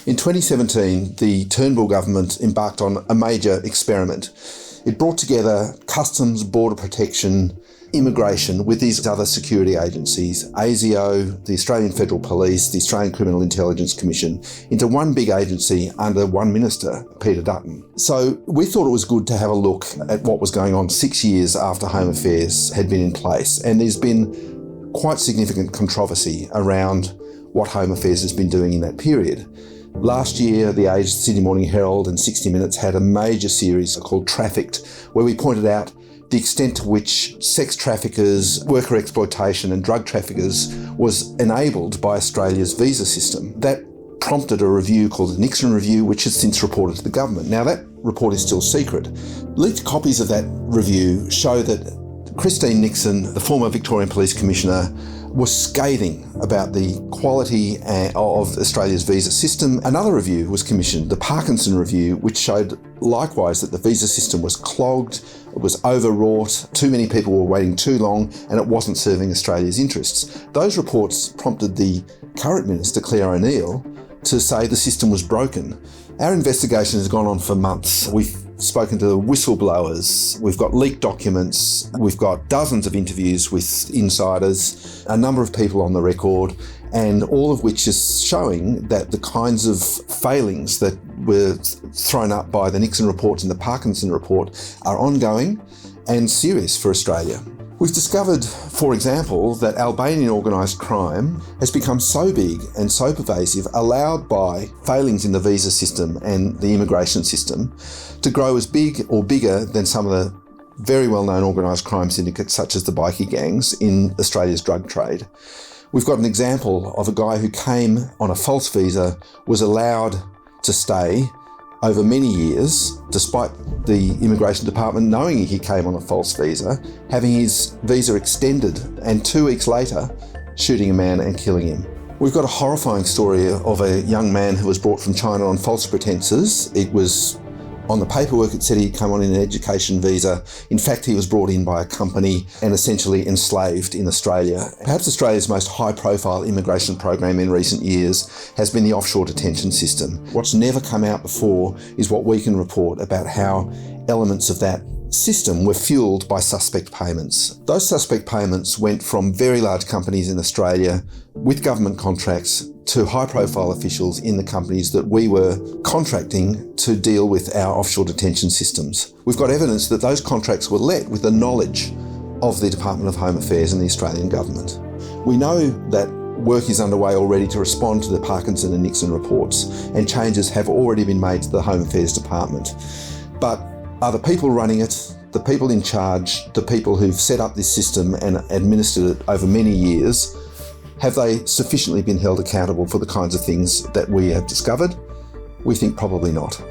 In 2017, the Turnbull government embarked on a major experiment. It brought together Customs, Border Protection, Immigration with these other security agencies, ASIO, the Australian Federal Police, the Australian Criminal Intelligence Commission, into one big agency under one minister, Peter Dutton. So we thought it was good to have a look at what was going on 6 years after Home Affairs had been in place. And there's been quite significant controversy around what Home Affairs has been doing in that period. Last year, The Age, Sydney Morning Herald and 60 Minutes had a major series called Trafficked, where we pointed out the extent to which sex traffickers, worker exploitation and drug traffickers was enabled by Australia's visa system. That prompted a review called the Nixon Review, which has since reported to the government. Now, that report is still secret. Leaked copies of that review show that Christine Nixon, the former Victorian Police Commissioner, was scathing about the quality of Australia's visa system. Another review was commissioned, the Parkinson Review, which showed likewise that the visa system was clogged, it was overwrought, too many people were waiting too long, and it wasn't serving Australia's interests. Those reports prompted the current Minister, Claire O'Neill, to say the system was broken. Our investigation has gone on for months. We've spoken to whistleblowers, we've got leaked documents, we've got dozens of interviews with insiders, a number of people on the record, and all of which is showing that the kinds of failings that were thrown up by the Nixon report and the Parkinson report are ongoing and serious for Australia. We've discovered, for example, that Albanian organised crime has become so big and so pervasive, allowed by failings in the visa system and the immigration system, to grow as big or bigger than some of the very well-known organised crime syndicates such as the bikie gangs in Australia's drug trade. We've got an example of a guy who came on a false visa, was allowed to stay over many years, despite the Immigration Department knowing he came on a false visa, having his visa extended, and 2 weeks later, shooting a man and killing him. We've got a horrifying story of a young man who was brought from China on false pretences. It was on the paperwork, it said he'd come on an education visa. In fact, he was brought in by a company and essentially enslaved in Australia. Perhaps Australia's most high-profile immigration program in recent years has been the offshore detention system. What's never come out before is what we can report about how elements of that system were fuelled by suspect payments. Those suspect payments went from very large companies in Australia with government contracts to high-profile officials in the companies that we were contracting to deal with our offshore detention systems. We've got evidence that those contracts were let with the knowledge of the Department of Home Affairs and the Australian government. We know that work is underway already to respond to the Parkinson and Nixon reports, and changes have already been made to the Home Affairs Department. But are the people running it, the people in charge, the people who've set up this system and administered it over many years, have they sufficiently been held accountable for the kinds of things that we have discovered? We think probably not.